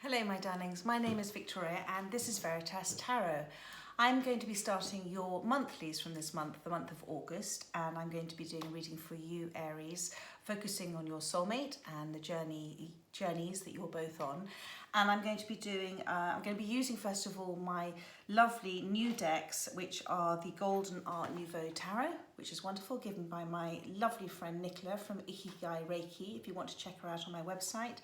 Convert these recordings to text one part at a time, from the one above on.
Hello my darlings, my name is Victoria and this is Veritas Tarot. I'm going to be starting your monthlies from this month, the month of August, and I'm going to be doing a reading for you, Aries, focusing on your soulmate and the journeys that you're both on. And I'm going to be using first of all my lovely new decks, which are the Golden Art Nouveau Tarot, which is wonderful, given by my lovely friend Nicola from Ikigai Reiki, if you want to check her out on my website.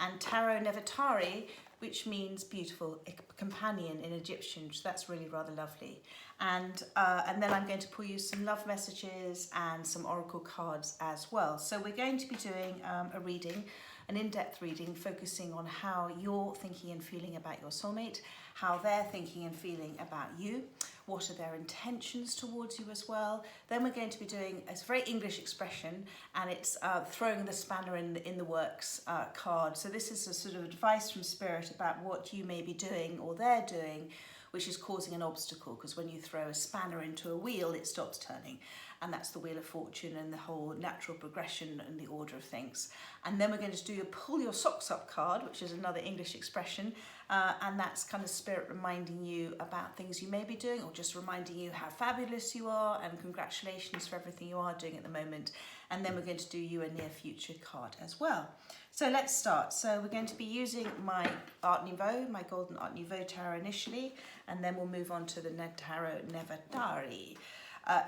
And Tarot Nefertari, which means beautiful companion in Egyptian, so that's really rather lovely. And then I'm going to pull you some love messages and some oracle cards as well. So we're going to be doing a reading, an in-depth reading, focusing on how you're thinking and feeling about your soulmate, how they're thinking and feeling about you, what are their intentions towards you as well. Then we're going to be doing a very English expression, and it's throwing the spanner in the works card. So this is a sort of advice from Spirit about what you may be doing or they're doing, which is causing an obstacle, because when you throw a spanner into a wheel, it stops turning. And that's the Wheel of Fortune and the whole natural progression and the order of things. And then we're going to do a pull your socks up card, which is another English expression. And that's kind of Spirit reminding you about things you may be doing, or just reminding you how fabulous you are and congratulations for everything you are doing at the moment. And then we're going to do you a near future card as well. So let's start. So we're going to be using my Art Nouveau, my Golden Art Nouveau Tarot initially, and then we'll move on to the Tarot Nefertari.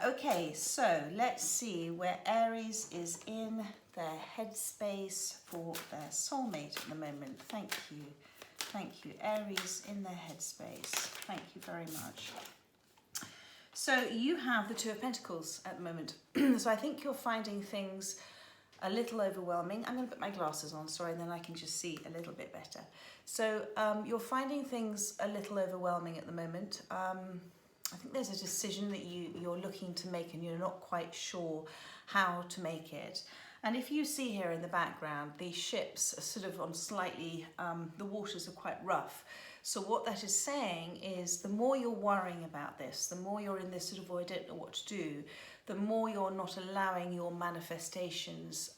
Okay, so let's see where Aries is in their headspace for their soulmate at the moment. Thank you. Thank you. Aries in their headspace. Thank you very much. So you have the Two of Pentacles at the moment. So I think you're finding things a little overwhelming. I'm going to put my glasses on, sorry, and then I can just see a little bit better. So you're finding things a little overwhelming at the moment. I think there's a decision that you're looking to make and you're not quite sure how to make it. And if you see here in the background, these ships are sort of on slightly, the waters are quite rough. So what that is saying is the more you're worrying about this, the more you're in this sort of, oh, I don't know what to do, the more you're not allowing your manifestations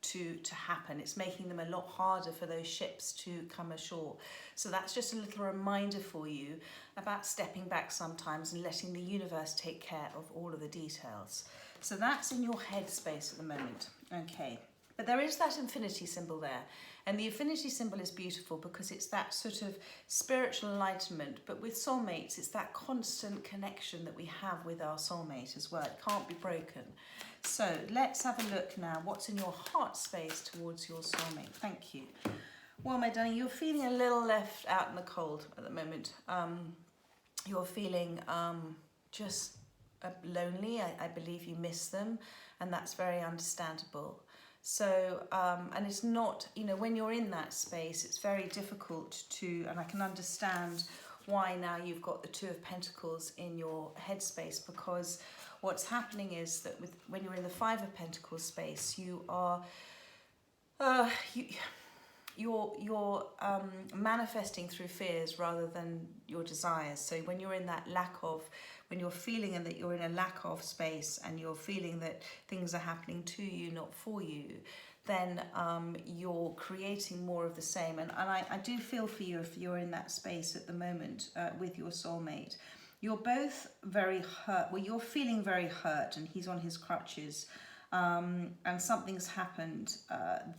to happen. It's making them a lot harder for those ships to come ashore. So that's just a little reminder for you about stepping back sometimes and letting the universe take care of all of the details. So that's in your headspace at the moment. Okay, but there is that infinity symbol there. And the infinity symbol is beautiful because it's that sort of spiritual enlightenment. But with soulmates, it's that constant connection that we have with our soulmate as well. It can't be broken. So let's have a look now. What's in your heart space towards your soulmate? Thank you. Well, my darling, you're feeling a little left out in the cold at the moment. You're feeling just lonely. I believe you miss them, and that's very understandable. So, and it's not, you know, when you're in that space, it's very difficult to, and I can understand why now you've got the Two of Pentacles in your headspace, because what's happening is that when you're in the Five of Pentacles space, you are, you're manifesting through fears rather than your desires. So when you're in that when you're feeling and that you're in a lack of space and you're feeling that things are happening to you, not for you, then you're creating more of the same. And I do feel for you if you're in that space at the moment with your soulmate. You're both very hurt. Well, you're feeling very hurt and he's on his crutches. And something's happened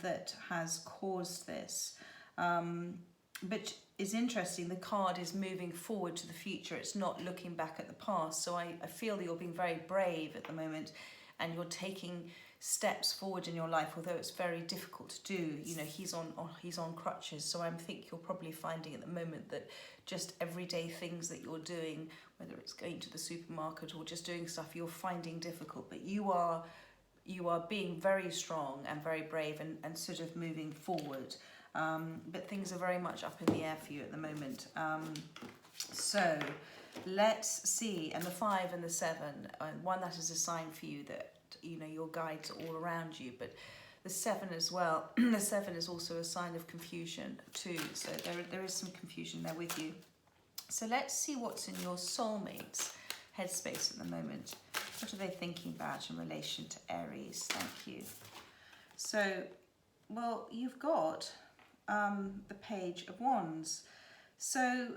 that has caused this. But it's interesting, the card is moving forward to the future. It's not looking back at the past. So I feel that you're being very brave at the moment and you're taking steps forward in your life, although it's very difficult to do. You know, he's on crutches. So I think you're probably finding at the moment that just everyday things that you're doing, whether it's going to the supermarket or just doing stuff, you're finding difficult. But you are being very strong and very brave and sort of moving forward. But things are very much up in the air for you at the moment. So let's see. And the 5 and the 7, one, that is a sign for you that, you know, your guides are all around you. But the 7 as well, the 7 is also a sign of confusion too. So there is some confusion there with you. So let's see what's in your soulmate's headspace at the moment. What are they thinking about in relation to Aries? Thank you. So, well, you've got the Page of Wands. So,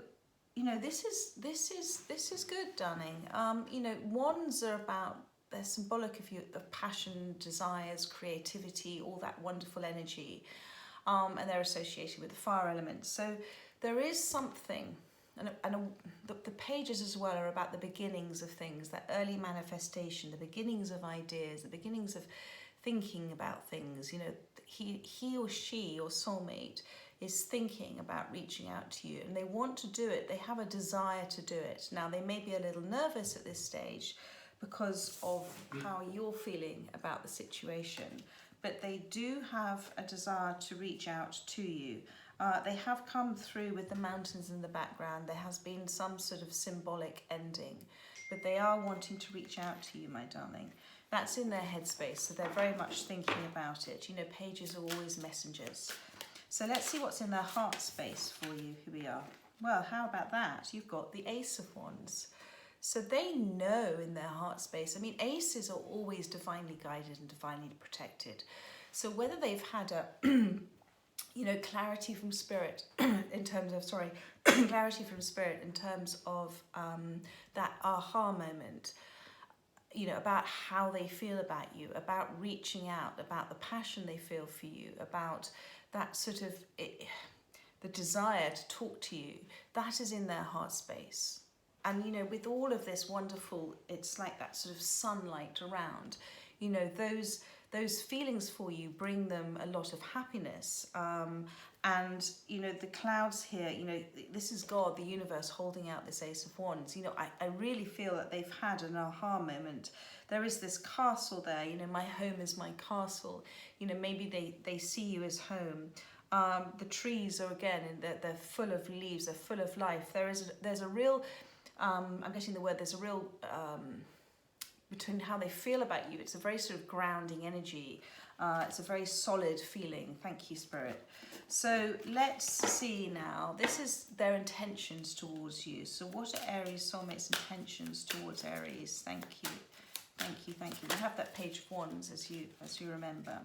you know, this is good, darling. You know, wands are about, they're symbolic of passion, desires, creativity, all that wonderful energy, and they're associated with the fire element. So there is something, the pages as well are about the beginnings of things, that early manifestation, the beginnings of ideas, the beginnings of thinking about things. You know, he or she, your soulmate, is thinking about reaching out to you, and they want to do it. They have a desire to do it. Now, they may be a little nervous at this stage because of how you're feeling about the situation, but they do have a desire to reach out to you. They have come through with the mountains in the background. There has been some sort of symbolic ending, but they are wanting to reach out to you, my darling. That's in their headspace, so they're very much thinking about it. You know, pages are always messengers. So let's see what's in their heart space for you. Here we are. Well, how about that? You've got the Ace of Wands. So they know in their heart space. I mean, aces are always divinely guided and divinely protected. So whether they've had a, you know, clarity from spirit in terms of, clarity from spirit in terms of that aha moment, you know, about how they feel about you, about reaching out, about the passion they feel for you, about that sort of the desire to talk to you, that is in their heart space. And, you know, with all of this wonderful, it's like that sort of sunlight around, you know, those feelings for you bring them a lot of happiness. And, you know, the clouds here, you know, this is God, the universe, holding out this Ace of Wands. You know, I really feel that they've had an aha moment. There is this castle there, you know, my home is my castle. You know, maybe they see you as home. The trees are, again, they're full of leaves, they're full of life. There's a real, I'm getting the word, there's a real, between how they feel about you, it's a very sort of grounding energy. It's a very solid feeling. Thank you, Spirit. So let's see now. This is their intentions towards you. So what are Aries soulmates' intentions towards Aries? Thank you. Thank you, thank you. We have that Page of Wands, as you remember.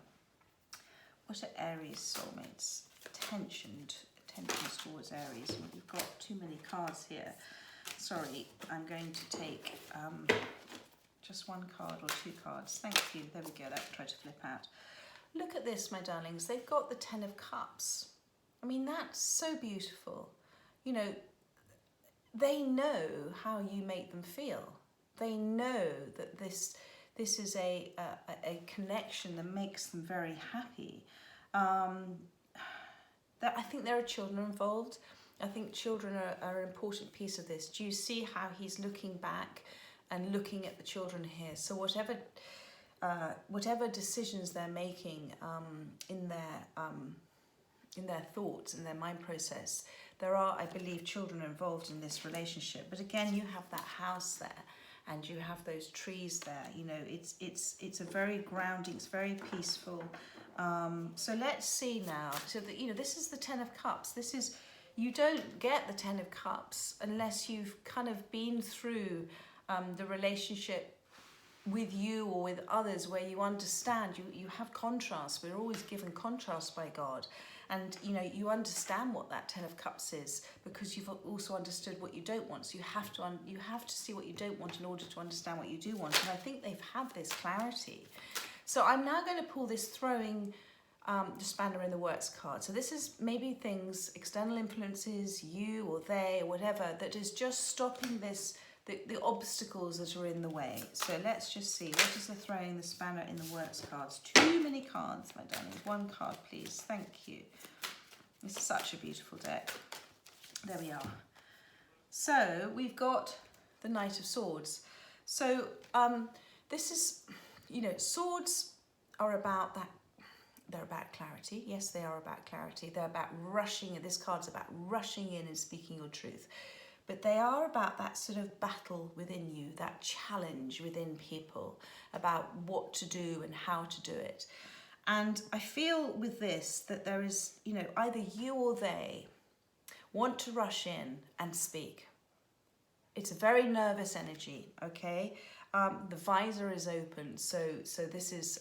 What are Aries soulmates' intentions towards Aries? Well, we've got too many cards here. Sorry, I'm going to take just one card or two cards. Thank you. There we go. Let's try to flip out. Look at this, my darlings. They've got the Ten of Cups. I mean, that's so beautiful. You know, they know how you make them feel. They know that this is a connection that makes them very happy. I think there are children involved. I think children are an important piece of this. Do you see how he's looking back and looking at the children here? So whatever decisions they're making in their thoughts, in their mind process, there are, I believe, children involved in this relationship. But again, you have that house there, and you have those trees there. You know, it's a very grounding, it's very peaceful. So let's see now. So that, you know, this is the Ten of Cups. This is, you don't get the Ten of Cups unless you've kind of been through the relationship with you or with others, where you understand, you have contrast. We're always given contrast by God. And, you know, you understand what that Ten of Cups is, because you've also understood what you don't want. So you have to see what you don't want in order to understand what you do want. And I think they've had this clarity. So I'm now going to pull this throwing the spanner in the works card. So this is maybe things, external influences, you or they or whatever, that is just stopping this, the obstacles that are in the way. So let's just see. What is the throwing the spanner in the works cards? Too many cards, my darling. One card, please. Thank you. This is such a beautiful deck. There we are. So we've got the Knight of Swords. So this is, you know, swords are about that. They're about clarity. Yes, they are about clarity. They're about rushing. This card's about rushing in and speaking your truth. But they are about that sort of battle within you, that challenge within people about what to do and how to do it. And I feel with this that there is, you know, either you or they want to rush in and speak. It's a very nervous energy, okay? The visor is open, so this is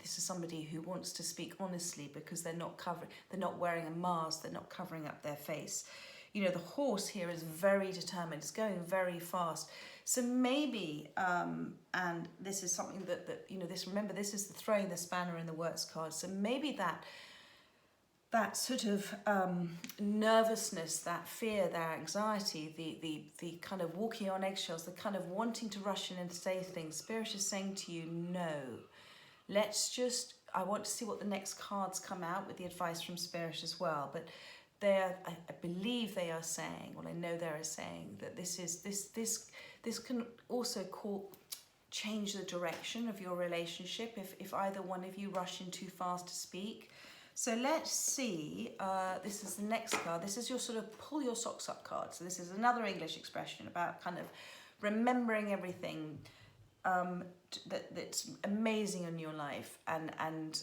somebody who wants to speak honestly because they're not wearing a mask, they're not covering up their face. You know, the horse here is very determined, it's going very fast. So maybe, and this is something that you know, remember, this is the throwing the spanner in the works card. So maybe that sort of nervousness, that fear, that anxiety, the kind of walking on eggshells, the kind of wanting to rush in and say things, Spirit is saying to you, no, I want to see what the next cards come out with the advice from Spirit as well. But I believe they are saying, well, I know they are saying that this can also change the direction of your relationship if either one of you rush in too fast to speak. So let's see, this is the next card. This is your sort of pull your socks up card. So this is another English expression about kind of remembering everything that's amazing in your life and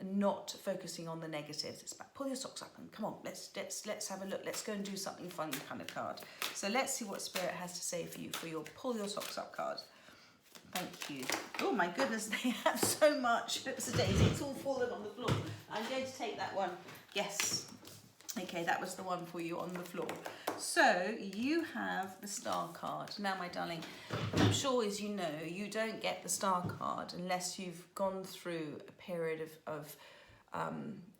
not focusing on the negatives. It's about pull your socks up and come on, let's have a look. Let's go and do something fun kind of card. So let's see what Spirit has to say for you for your pull your socks up card. Thank you. Oh my goodness, they have so much. It's a daisy. It's all fallen on the floor. I'm going to take that one. Yes. Okay, that was the one for you on the floor. So you have the star card. Now, my darling, I'm sure as you know, you don't get the star card unless you've gone through a period of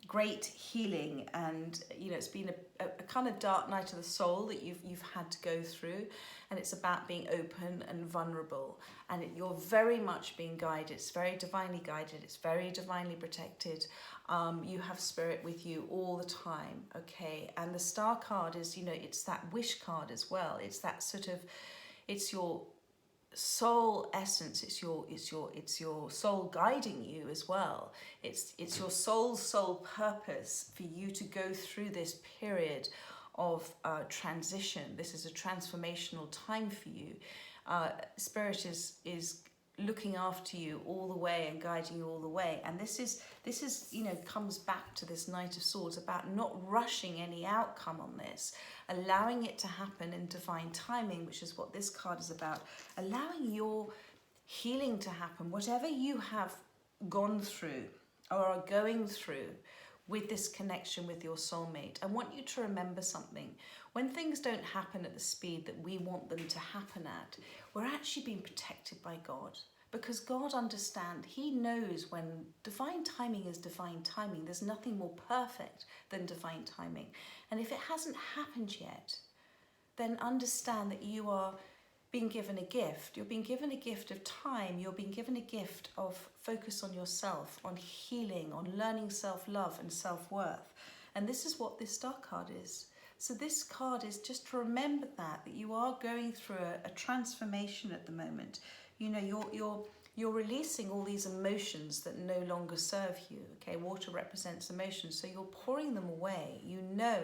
great healing, and you know, it's been a kind of dark night of the soul that you've had to go through, and it's about being open and vulnerable, and you're very much being guided. It's very divinely guided, it's very divinely protected. You have Spirit with you all the time, okay? And the star card is, you know, it's that wish card as well. It's that sort of, it's your soul essence, it's your soul guiding you as well. It's your soul purpose for you to go through this period of transition. This is a transformational time for you. Spirit is looking after you all the way and guiding you all the way. And this is you know, comes back to this Knight of Swords about not rushing any outcome on this, allowing it to happen in divine timing, which is what this card is about, allowing your healing to happen, whatever you have gone through or are going through with this connection with your soulmate. I want you to remember something. When things don't happen at the speed that we want them to happen at, we're actually being protected by God. Because God understands, He knows when divine timing is divine timing. There's nothing more perfect than divine timing. And if it hasn't happened yet, then understand that you are being given a gift. You're being given a gift of time. You're being given a gift of focus on yourself, on healing, on learning self-love and self-worth. And this is what this star card is. So this card is just to remember that you are going through a transformation at the moment. You know, you're releasing all these emotions that no longer serve you. Okay, water represents emotions, so you're pouring them away. You know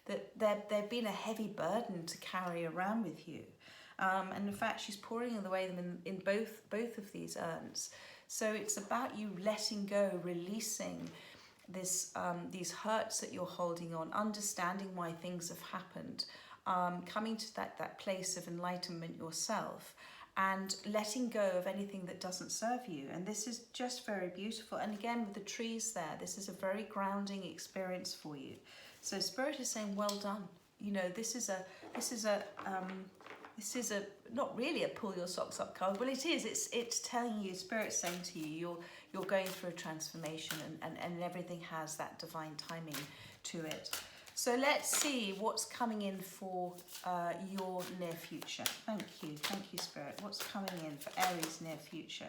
that they've been a heavy burden to carry around with you. And in fact, she's pouring away them in both of these urns. So it's about you letting go, releasing these hurts that you're holding on, understanding why things have happened, coming to that place of enlightenment yourself, and letting go of anything that doesn't serve you. And this is just very beautiful. And again, with the trees there, this is a very grounding experience for you. So Spirit is saying, well done. You know, this is a not really a pull your socks up card. Well, it is. It's telling you, Spirit's saying to you, you're going through a transformation, and everything has that divine timing to it. So let's see what's coming in for your near future. Thank you, Spirit. What's coming in for Aries near future?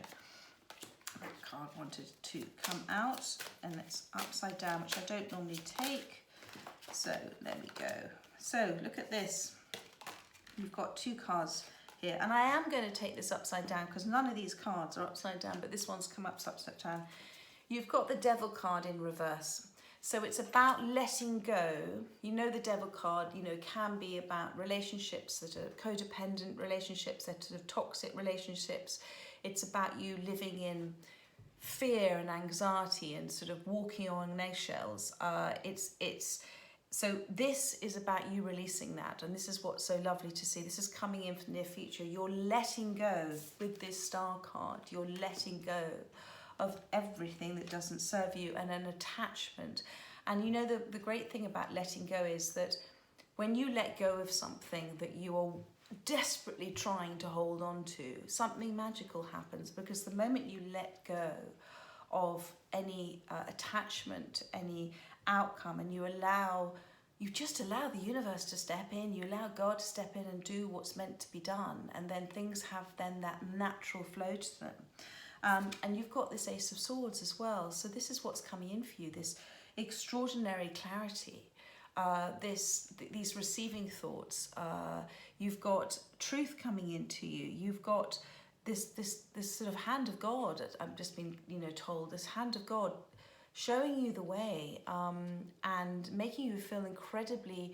That card wanted to come out, and it's upside down, which I don't normally take. So there we go. So look at this. You've got two cards here, and I am going to take this upside down because none of these cards are upside down, but this one's come up upside down. You've got the Devil card in reverse. So it's about letting go. You know, the Devil card, you know, can be about relationships that are codependent relationships, that are sort of toxic relationships. It's about you living in fear and anxiety and sort of walking on eggshells. So this is about you releasing that, and this is what's so lovely to see. This is coming in for the near future. You're letting go with this star card. You're letting go of everything that doesn't serve you and an attachment. And you know, the great thing about letting go is that when you let go of something that you are desperately trying to hold on to, something magical happens, because the moment you let go of any attachment, any outcome, and you just allow the universe to step in, you allow God to step in and do what's meant to be done, and then things have then that natural flow to them. And you've got this Ace of Swords as well, so this is what's coming in for you, this extraordinary clarity, these receiving thoughts. You've got truth coming into you. You've got this sort of hand of God. I've just been told this hand of God showing you the way, and making you feel incredibly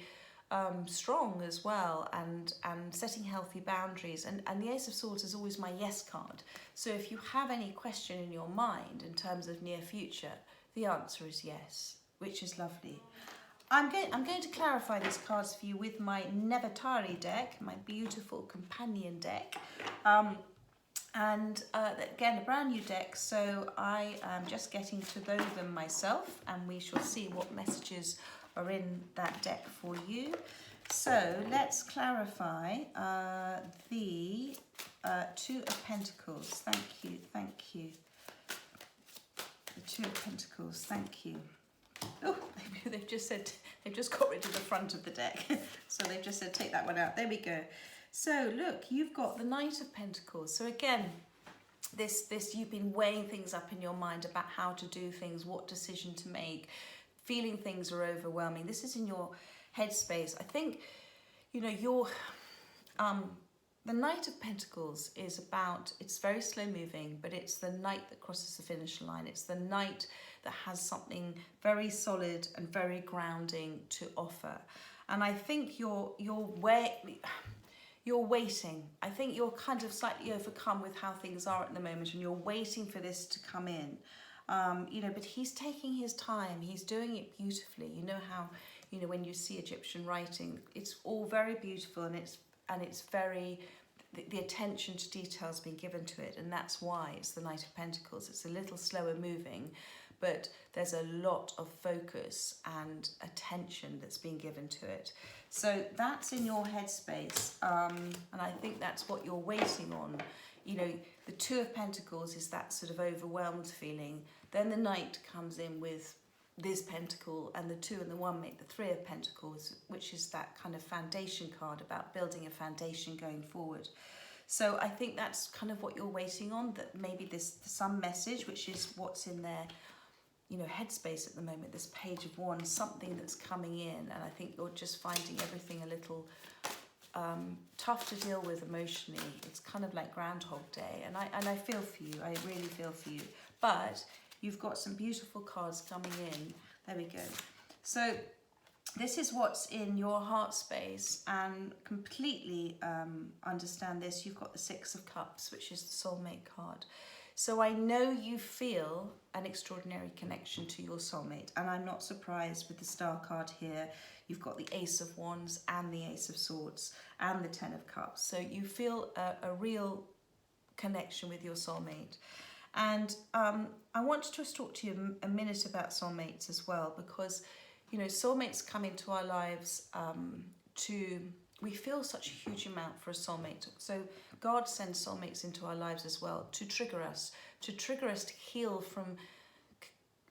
strong as well, and setting healthy boundaries. And the Ace of Swords is always my yes card. So if you have any question in your mind in terms of near future, the answer is yes, which is lovely. I'm going to clarify these cards for you with my Nefertari deck, my beautiful companion deck. And again, a brand new deck, so I am just getting to know them myself, and we shall see what messages are in that deck for you. So let's clarify the Two of Pentacles. Thank you, thank you. The Two of Pentacles, thank you. Oh, they've just got rid of the front of the deck. So they've just said, take that one out. There we go. So look, you've got the Knight of Pentacles. So again, this you've been weighing things up in your mind about how to do things, what decision to make, feeling things are overwhelming. This is in your headspace. I think, the Knight of Pentacles is about, it's very slow moving, but it's the knight that crosses the finish line. It's the knight that has something very solid and very grounding to offer. And I think you're waiting. I think you're kind of slightly overcome with how things are at the moment, and you're waiting for this to come in. But he's taking his time. He's doing it beautifully. You know how, when you see Egyptian writing, it's all very beautiful, and it's very, the attention to detail has been given to it, and that's why it's the Knight of Pentacles. It's a little slower moving, but there's a lot of focus and attention that's been given to it. So that's in your headspace, and I think that's what you're waiting on. The Two of Pentacles is that sort of overwhelmed feeling. Then the Knight comes in with this Pentacle, and the 2 and the 1 make the 3 of Pentacles, which is that kind of foundation card about building a foundation going forward. So I think that's kind of what you're waiting on, that maybe some message, which is what's in their headspace at the moment, this Page of Wands, something that's coming in, and I think you're just finding everything a little tough to deal with emotionally. It's kind of like Groundhog Day, and I feel for you. I really feel for you. But you've got some beautiful cards coming in. There we go. So this is what's in your heart space, and completely understand this. You've got the 6 of Cups, which is the soulmate card. So I know you feel an extraordinary connection to your soulmate, and I'm not surprised with the Star card here. You've got the Ace of Wands and the Ace of Swords and the 10 of Cups. So you feel a real connection with your soulmate. And I want to just talk to you a minute about soulmates as well, because soulmates come into our lives we feel such a huge amount for a soulmate. So God sends soulmates into our lives as well to trigger us to heal from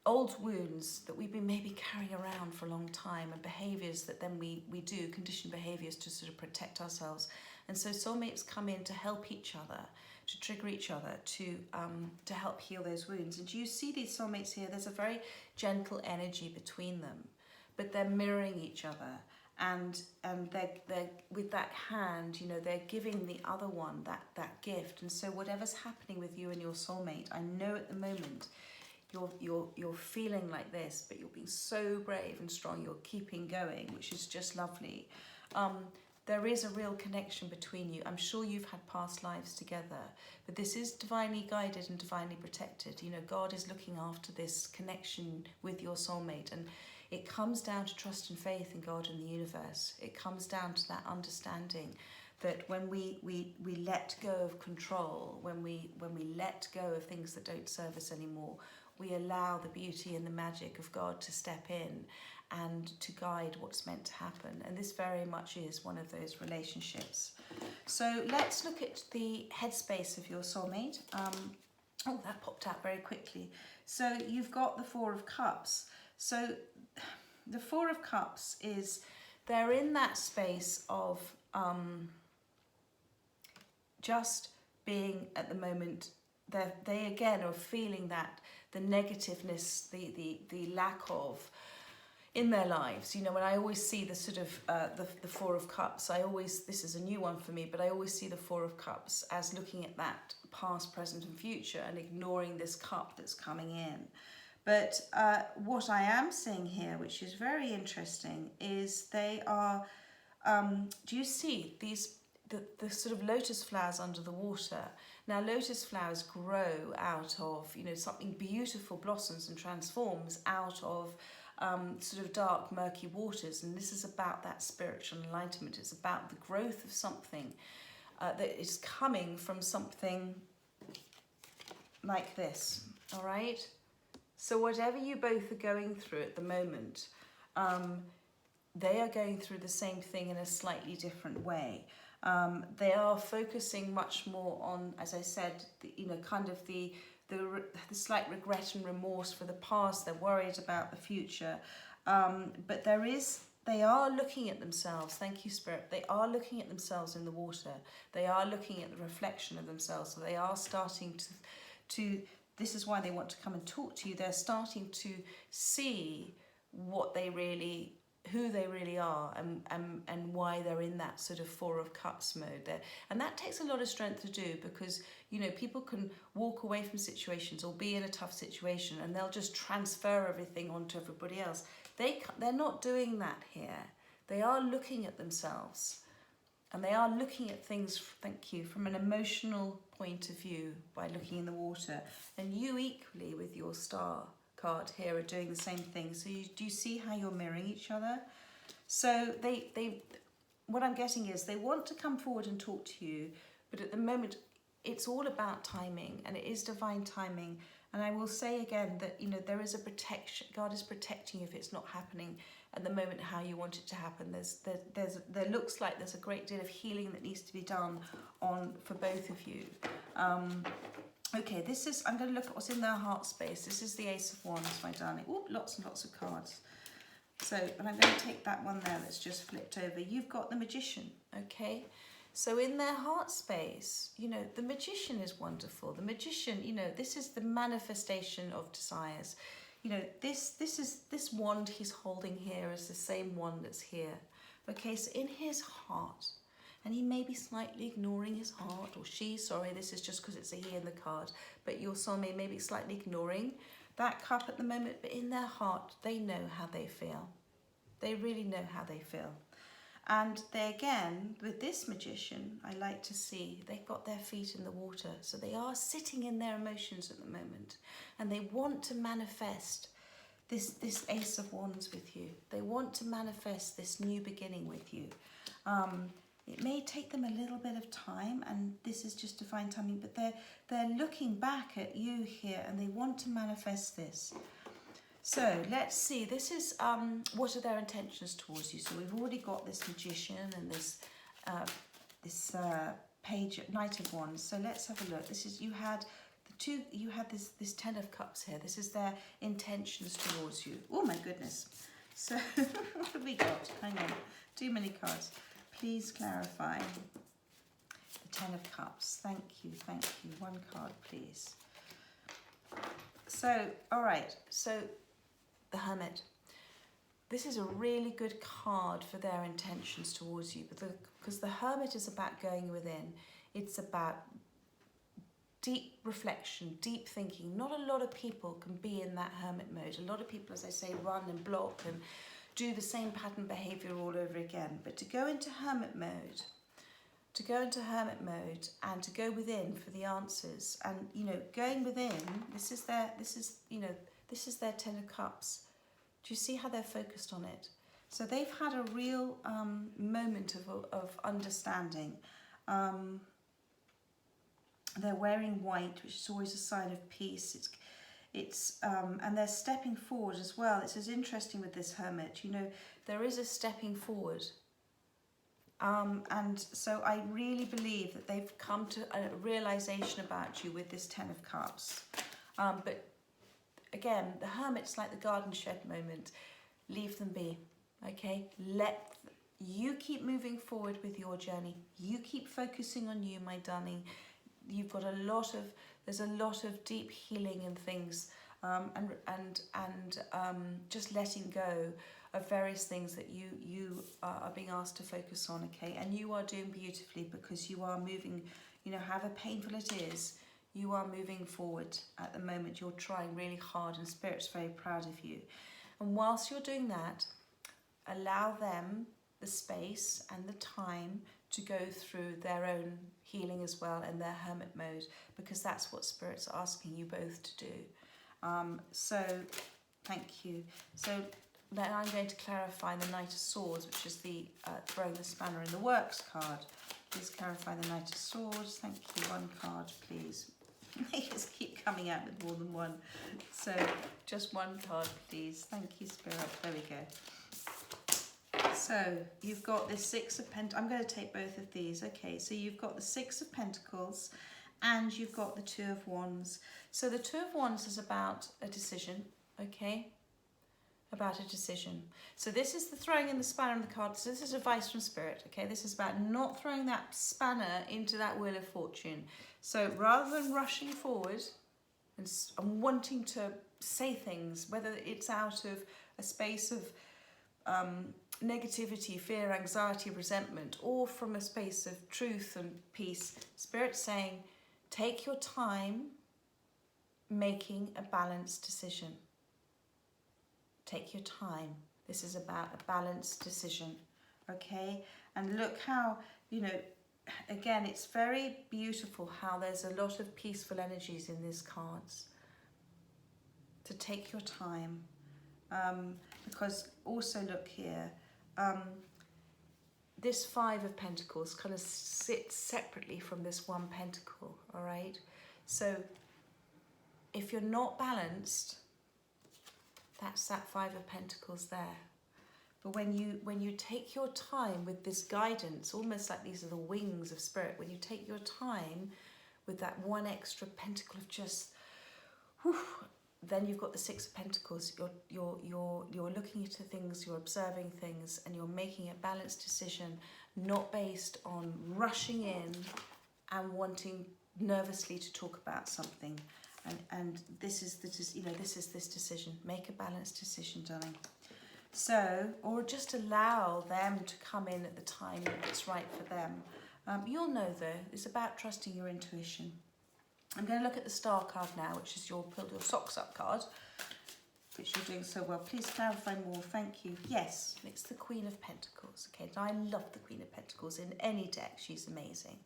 old wounds that we've been maybe carrying around for a long time, and behaviours that then we do, conditioned behaviours to sort of protect ourselves. And so soulmates come in to help each other, to trigger each other, to help heal those wounds. And you see these soulmates here, there's a very gentle energy between them, but they're mirroring each other. And they're with that hand, they're giving the other one that gift. And so whatever's happening with you and your soulmate, I know at the moment you're feeling like this, but you're being so brave and strong. You're keeping going, which is just lovely. There is a real connection between you. I'm sure you've had past lives together, but this is divinely guided and divinely protected. God is looking after this connection with your soulmate, and It comes down to trust and faith in God and the universe. It comes down to that understanding that when we let go of control, when we let go of things that don't serve us anymore, we allow the beauty and the magic of God to step in and to guide what's meant to happen. And this very much is one of those relationships. So let's look at the headspace of your soulmate. Oh, that popped out very quickly. So you've got the Four of Cups. So the Four of Cups is, they're in that space of just being at the moment, they again are feeling that the negativeness, the lack of in their lives. You know, when I always see the sort of the Four of Cups, this is a new one for me, but I always see the Four of Cups as looking at that past, present and future and ignoring this cup that's coming in. But what I am seeing here, which is very interesting, is they are, do you see these, the sort of lotus flowers under the water? Now lotus flowers grow out of, you know, something beautiful blossoms and transforms out of sort of dark, murky waters. And this is about that spiritual enlightenment. It's about the growth of something that is coming from something like this, all right? So whatever you both are going through at the moment, they are going through the same thing in a slightly different way. They are focusing much more on, as I said, you know, kind of the slight regret and remorse for the past. They're worried about the future, but they are looking at themselves. Thank you, Spirit. They are looking at themselves in the water. They are looking at the reflection of themselves. So they are starting to this is why they want to come and talk to you. They're starting to see what they really, who they really are, and why they're in that sort of Four of Cups mode there. And that takes a lot of strength to do, because, you know, people can walk away from situations or be in a tough situation and they'll just transfer everything onto everybody else. They're not doing that here. They are looking at themselves, and they are looking at things, thank you, from an emotional point of view by looking in the water. And you equally with your Star card here are doing the same thing. So do you see how you're mirroring each other? So what I'm getting is they want to come forward and talk to you, but at the moment it's all about timing, and it is divine timing. And I will say again that, you know, there is a protection. God is protecting you if it's not happening at the moment how you want it to happen. There looks like there's a great deal of healing that needs to be done for both of you. Okay, I'm going to look at what's in their heart space. This is the Ace of Wands, my darling. Oh, lots and lots of cards. So, and I'm going to take that one there that's just flipped over. You've got the Magician, okay? So in their heart space, you know, the Magician is wonderful. The Magician, you know, this is the manifestation of desires. You know, this wand he's holding here is the same wand that's here. Okay, so in his heart, and he may be slightly ignoring his heart, or she, sorry, this is just because it's a he in the card, but your soulmate may be slightly ignoring that cup at the moment, but in their heart, they know how they feel. They really know how they feel. And they, again, with this Magician, I like to see they've got their feet in the water. So they are sitting in their emotions at the moment. And they want to manifest this Ace of Wands with you. They want to manifest this new beginning with you. It may take them a little bit of time, and this is just divine timing, but they're looking back at you here, and they want to manifest this. So let's see, this is what are their intentions towards you. So we've already got this Magician and this page, Knight of Wands. So let's have a look. This is, you had this Ten of Cups here. This is their intentions towards you. Oh my goodness. So what have we got? Hang on, too many cards. Please clarify. The Ten of Cups. Thank you, thank you. One card, please. So, all right. So the Hermit. This is a really good card for their intentions towards you, because the Hermit is about going within. It's about deep reflection, deep thinking. Not a lot of people can be in that Hermit mode. A lot of people, as I say, run and block and do the same pattern behavior all over again. But to go into Hermit mode, and to go within for the answers, and, you know, going within, this is their Ten of Cups. Do you see how they're focused on it? So they've had a real moment of understanding. They're wearing white, which is always a sign of peace. And they're stepping forward as well. It's as interesting with this hermit, you know, there is a stepping forward. And so I really believe that they've come to a realization about you with this Ten of Cups. But again, the hermit's like the garden shed moment. Leave them be, okay? You keep moving forward with your journey. You keep focusing on you, my darling. You've got there's a lot of deep healing and things, and just letting go of various things that you are being asked to focus on, okay? And you are doing beautifully, because you are moving, you know, however painful it is, you are moving forward at the moment. You're trying really hard, and Spirit's very proud of you. And whilst you're doing that, allow them the space and the time to go through their own healing as well, and their hermit mode, because that's what Spirit's asking you both to do. So thank you. So then I'm going to clarify the Knight of Swords, which is the throwing the spanner in the works card. Please clarify the Knight of Swords. Thank you. One card, please. They just keep coming out with more than one. So just one card, please. Thank you, Spirit. There we go. So you've got this Six of Pentacles. I'm going to take both of these. Okay, so you've got the Six of Pentacles and you've got the Two of Wands. So the Two of Wands is about a decision, okay? About a decision. So this is the throwing in the spanner in the card. So this is advice from Spirit, okay? This is about not throwing that spanner into that wheel of fortune. So rather than rushing forward and wanting to say things, whether it's out of a space of negativity, fear, anxiety, resentment, or from a space of truth and peace, Spirit's saying, take your time making a balanced decision. Take your time. This is about a balanced decision, okay? And look how, you know, again, it's very beautiful how there's a lot of peaceful energies in these cards. To take your time. Because also look here, this Five of Pentacles kind of sits separately from this one pentacle, all right? So if you're not balanced, that's that Five of Pentacles there. But when you take your time with this guidance, almost like these are the wings of Spirit, when you take your time with that one extra pentacle of just, whew, then you've got the Six of Pentacles. You're looking into things, you're observing things, and you're making a balanced decision, not based on rushing in and wanting nervously to talk about something. And this is this decision. Make a balanced decision, darling. So, or just allow them to come in at the time that's right for them. You'll know though, it's about trusting your intuition. I'm going to look at the Star card now, which is your Pull Your Socks Up card, which you're doing so well. Please clarify more. Thank you. Yes, it's the Queen of Pentacles. Okay, and I love the Queen of Pentacles in any deck. She's amazing.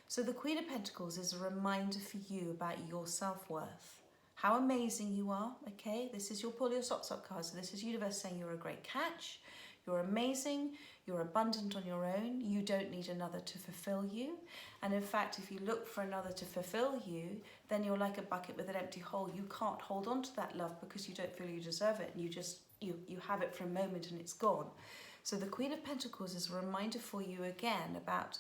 So the Queen of Pentacles is a reminder for you about your self-worth. How amazing you are, okay? This is your Pull Your Socks Up card. So this is universe saying you're a great catch. You're amazing. You're abundant on your own. You don't need another to fulfill you. And in fact, if you look for another to fulfill you, then you're like a bucket with an empty hole. You can't hold on to that love because you don't feel you deserve it. And you have it for a moment and it's gone. So the Queen of Pentacles is a reminder for you again about,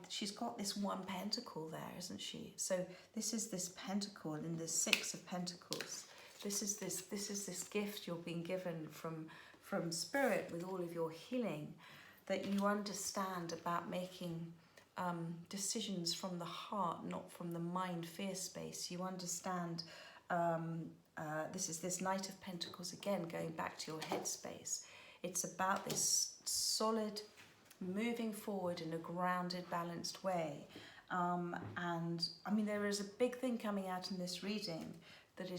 she's got this one pentacle there, isn't she? So this is this pentacle in the Six of Pentacles. This is this gift you're being given from Spirit with all of your healing, that you understand about making decisions from the heart, not from the mind fear space. You understand this is this Knight of Pentacles again, going back to your head space. It's about this solid moving forward in a grounded, balanced way. And I mean, there is a big thing coming out in this reading, that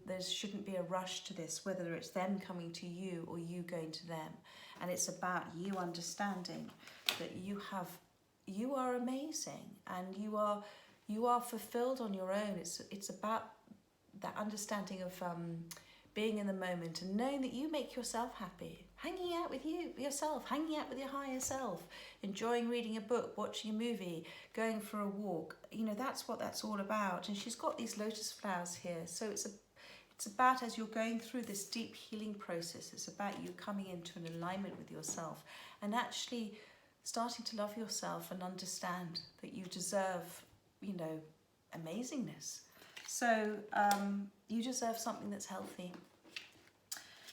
there shouldn't be a rush to this, whether it's them coming to you or you going to them. And it's about you understanding that you are amazing and you are fulfilled on your own. It's about that understanding of being in the moment and knowing that you make yourself happy, hanging out with yourself, hanging out with your higher self, enjoying reading a book, watching a movie, going for a walk. You know, that's what that's all about. And she's got these lotus flowers here. So it's about, as you're going through this deep healing process, it's about you coming into an alignment with yourself and actually starting to love yourself and understand that you deserve, you know, amazingness. So you deserve something that's healthy.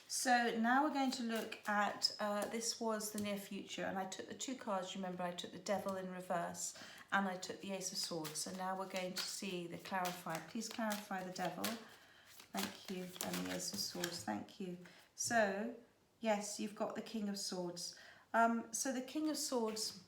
So now we're going to look at, this was the near future, and I took the two cards. Remember, I took the Devil in reverse and I took the Ace of Swords. So now we're going to see the clarify. Please clarify the Devil. Thank you. And the Ace of Swords. Thank you. So, yes, you've got the King of Swords. So the King of Swords,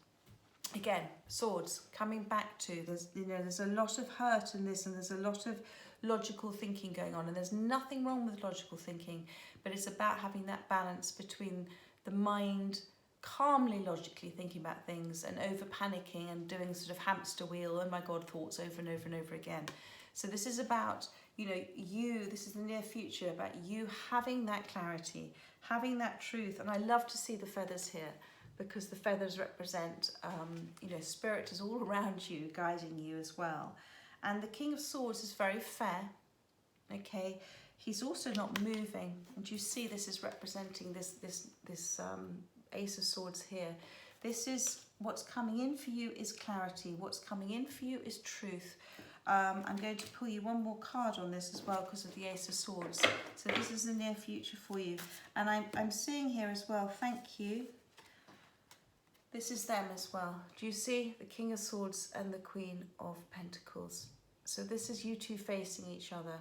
again, swords, coming back to, there's a lot of hurt in this, and there's a lot of logical thinking going on, and there's nothing wrong with logical thinking, but it's about having that balance between the mind calmly, logically thinking about things and over panicking and doing sort of hamster wheel, oh my God, thoughts over and over and over again. So this is about, you know, this is the near future, about you having that clarity, having that truth. And I love to see the feathers here, because the feathers represent, you know, spirit is all around you, guiding you as well. And the King of Swords is very fair, okay? He's also not moving. And you see this is representing this Ace of Swords here. This is what's coming in for you is clarity. What's coming in for you is truth. I'm going to pull you one more card on this as well because of the Ace of Swords. So this is the near future for you. And I'm seeing here as well, thank you. This is them as well. Do you see the King of Swords and the Queen of Pentacles? So this is you two facing each other.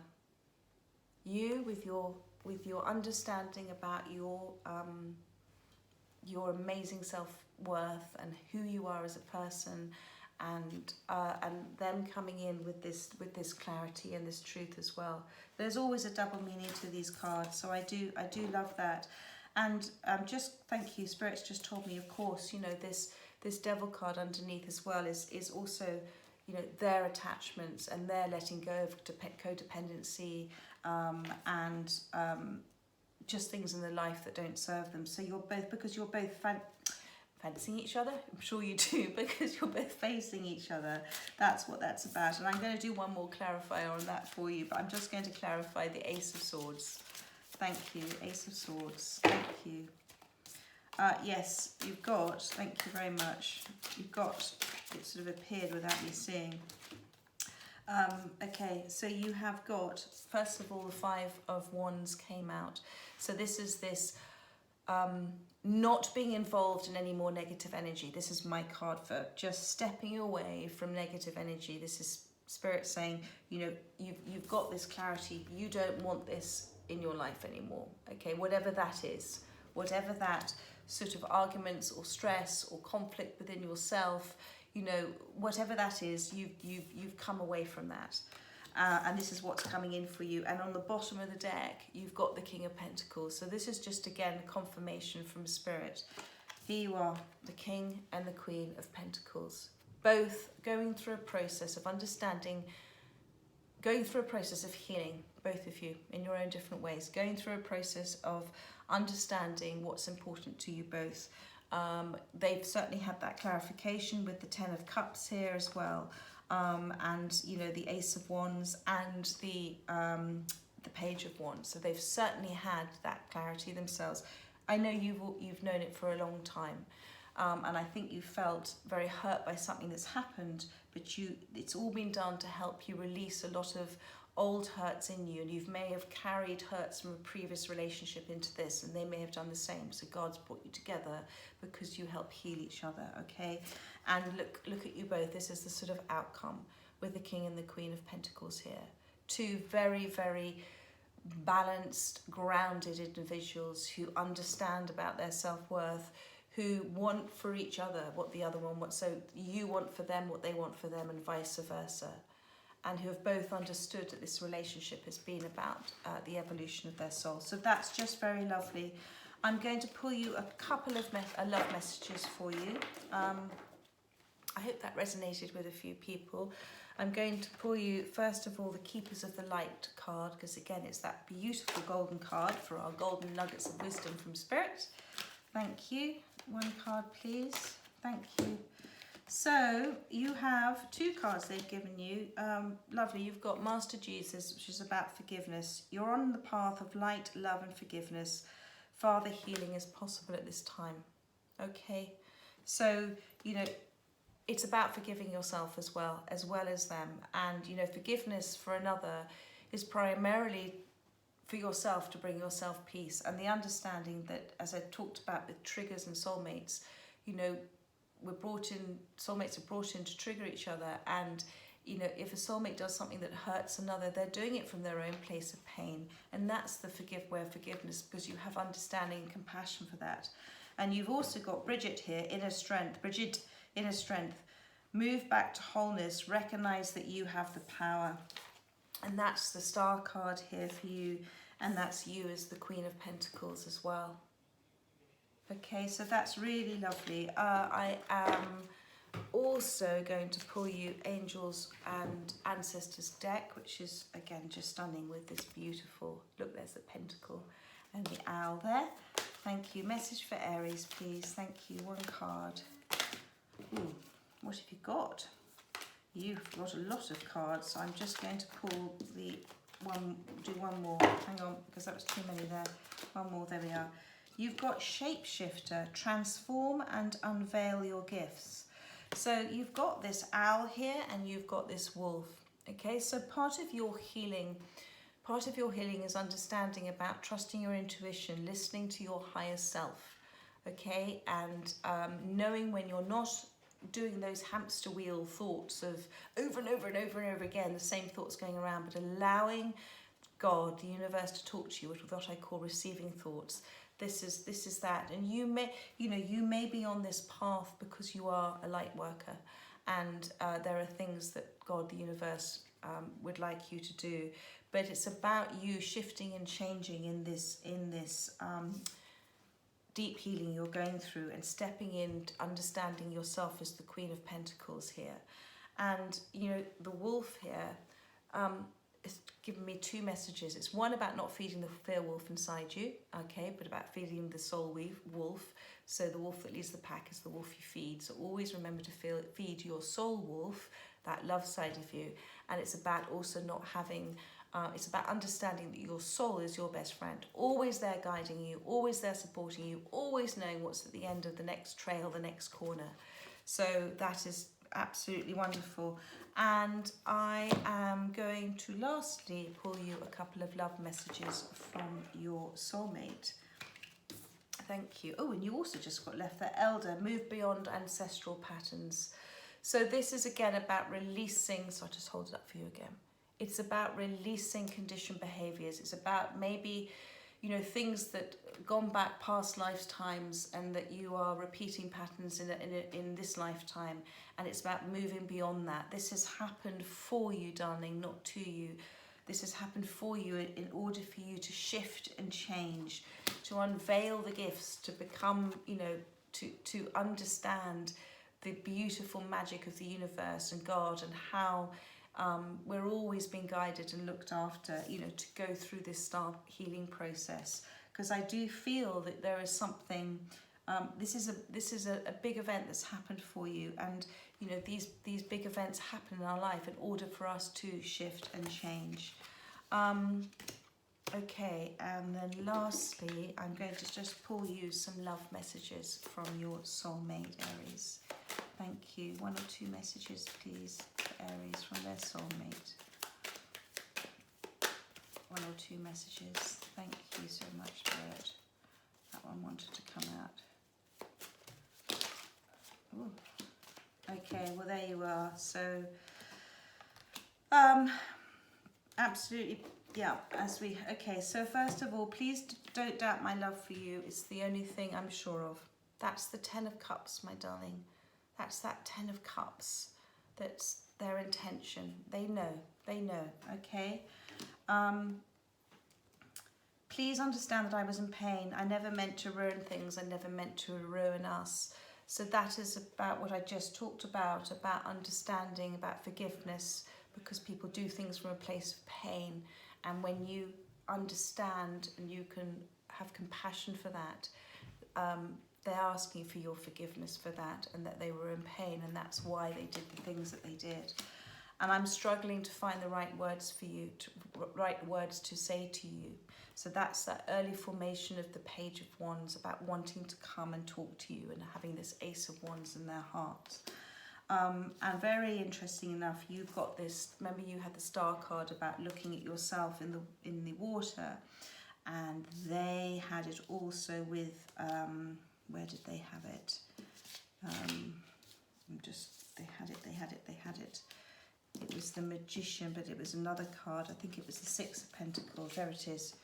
You with your understanding about your amazing self-worth and who you are as a person, and them coming in with this clarity and this truth as well. There's always a double meaning to these cards, so I do love that. And just thank you, Spirit's just told me, of course, you know, this Devil card underneath as well is also, you know, their attachments and their letting go of codependency, and just things in their life that don't serve them. So you're both, because you're both fancying each other, I'm sure you do, because you're both facing each other. That's what that's about. And I'm going to do one more clarifier on that for you, but I'm just going to clarify the Ace of Swords. Thank you, Ace of Swords. Thank you. Yes, you've got, thank you very much. You've got, it sort of appeared without me seeing. Okay, so you have got, first of all, the Five of Wands came out. So this is this not being involved in any more negative energy. This is my card for just stepping away from negative energy. This is Spirit saying, you know, you've got this clarity. You don't want this in your life anymore. Okay, whatever that is, whatever that sort of arguments or stress or conflict within yourself, you know, whatever that is, you've come away from that. And this is what's coming in for you. And on the bottom of the deck, you've got the King of Pentacles. So this is just, again, confirmation from Spirit. Here you are, the King and the Queen of Pentacles, both going through a process of understanding, going through a process of healing, both of you in your own different ways, going through a process of understanding what's important to you both. They've certainly had that clarification with the Ten of Cups here as well. And you know, the Ace of Wands and the Page of Wands. So they've certainly had that clarity themselves. I know you've known it for a long time, and I think you felt very hurt by something that's happened, but it's all been done to help you release a lot of old hurts in you, and you may have carried hurts from a previous relationship into this, and they may have done the same. So God's brought you together because you help heal each other, okay? And look at you both. This is the sort of outcome with the King and the Queen of Pentacles here. Two very, very balanced, grounded individuals who understand about their self-worth, who want for each other what the other one wants. So you want for them what they want for them, and vice versa. And who have both understood that this relationship has been about the evolution of their soul. So that's just very lovely. I'm going to pull you a couple of love messages for you. I hope that resonated with a few people. I'm going to pull you, first of all, the Keepers of the Light card, because again, it's that beautiful golden card for our golden nuggets of wisdom from Spirit. Thank you. One card, please. Thank you. So you have 2 cards they've given you. Lovely. You've got Master Jesus, which is about forgiveness. You're on the path of light, love and forgiveness. Father, healing is possible at this time. Okay. So, you know, it's about forgiving yourself as well as them. And, you know, forgiveness for another is primarily for yourself, to bring yourself peace. And the understanding that, as I talked about with triggers and soulmates, you know, soulmates are brought in to trigger each other. And, you know, if a soulmate does something that hurts another, they're doing it from their own place of pain. And that's the way of forgiveness, because you have understanding and compassion for that. And you've also got Bridget here, inner strength. Bridget, inner strength. Move back to wholeness. Recognize that you have the power. And that's the Star card here for you. And that's you as the Queen of Pentacles as well. Okay, so that's really lovely. I am also going to pull you Angels and Ancestors deck, which is, again, just stunning with this beautiful, look, there's the pentacle and the owl there. Thank you. Message for Aries, please. Thank you. 1 card. Ooh, what have you got? You've got a lot of cards, so I'm just going to pull do one more. Hang on, because that was too many there. One more, there we are. You've got Shapeshifter, transform and unveil your gifts. So you've got this owl here and you've got this wolf. Okay, so part of your healing is understanding about trusting your intuition, listening to your higher self. Okay, and knowing when you're not doing those hamster wheel thoughts of over and over and over and over again, the same thoughts going around, but allowing God, the universe, to talk to you, what I call receiving thoughts. This is that. And you may be on this path because you are a light worker, and there are things that God, the universe, would like you to do, but it's about you shifting and changing in this deep healing you're going through, and stepping in, understanding yourself as the Queen of Pentacles here. And, you know, the wolf here is giving me 2 messages. It's one about not feeding the fear wolf inside you, okay, but about feeding the soul wolf. So the wolf that leads the pack is the wolf you feed. So always remember to feed your soul wolf, that love side of you. And it's about also not having, it's about understanding that your soul is your best friend, always there guiding you, always there supporting you, always knowing what's at the end of the next trail, the next corner. So that is absolutely wonderful. And I am going to lastly pull you a couple of love messages from your soulmate. Thank you. Oh, and you also just got left there, Elder, move beyond ancestral patterns. So this is again about releasing, so I'll just hold it up for you again. It's about releasing conditioned behaviors. It's about maybe, you know, things that gone back past lifetimes and that you are repeating patterns in this lifetime. And it's about moving beyond that. This has happened for you, darling, not to you. This has happened for you in order for you to shift and change, to unveil the gifts, to become, you know, to understand the beautiful magic of the universe and God, and how we're always being guided and looked after, you know, to go through this star healing process. Because I do feel that there is something, this is a big event that's happened for you, and you know, these big events happen in our life in order for us to shift and change. Okay, and then lastly, I'm going to just pull you some love messages from your soulmate, Aries. Thank you. 1 or 2 messages, please, for Aries from their soulmate. 1 or 2 messages. Thank you so much, Spirit. That one wanted to come out. Ooh. Okay, well, there you are. So, absolutely, yeah, okay, so first of all, please don't doubt my love for you. It's the only thing I'm sure of. That's the 10 of Cups, my darling. That's that 10 of Cups. That's their intention. They know, okay? Please understand that I was in pain. I never meant to ruin things. I never meant to ruin us. So that is about what I just talked about understanding, about forgiveness, because people do things from a place of pain. And when you understand and you can have compassion for that, they're asking for your forgiveness for that, and that they were in pain, and that's why they did the things that they did. And I'm struggling to find the right words for you, right words to say to you. So that's that early formation of the Page of Wands, about wanting to come and talk to you and having this Ace of Wands in their hearts. And very interesting enough, you've got this, remember you had the Star card about looking at yourself in the water, and they had it also with, where did they have it? They had it. It was the Magician, but it was another card. I think it was the Six of Pentacles. There it is.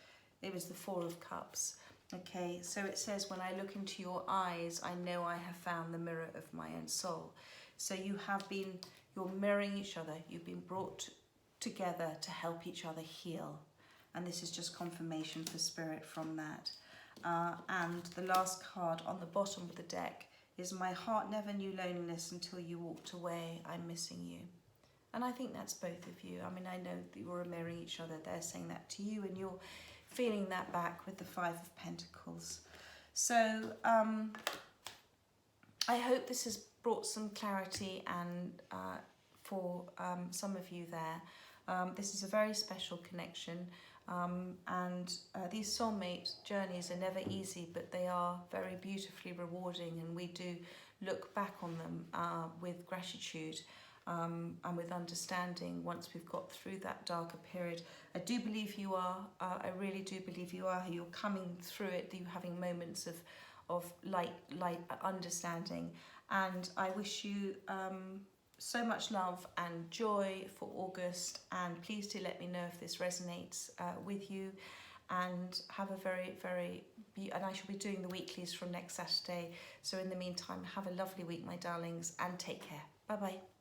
It was the Four of Cups. Okay, so it says, when I look into your eyes, I know I have found the mirror of my own soul. So you're mirroring each other. You've been brought together to help each other heal. And this is just confirmation for Spirit from that. And the last card on the bottom of the deck is, my heart never knew loneliness until you walked away. I'm missing you. And I think that's both of you. I mean, I know that you're mirroring each other. They're saying that to you, and you're feeling that back with the Five of Pentacles. So I hope this has brought some clarity and for some of you there. This is a very special connection. And these soulmate journeys are never easy, but they are very beautifully rewarding, and we do look back on them with gratitude. And with understanding once we've got through that darker period. I do believe you are, I really do believe you are. You're coming through it, you're having moments of light understanding. And I wish you so much love and joy for August, and please do let me know if this resonates with you. And have a and I shall be doing the weeklies from next Saturday. So in the meantime, have a lovely week, my darlings, and take care. Bye-bye.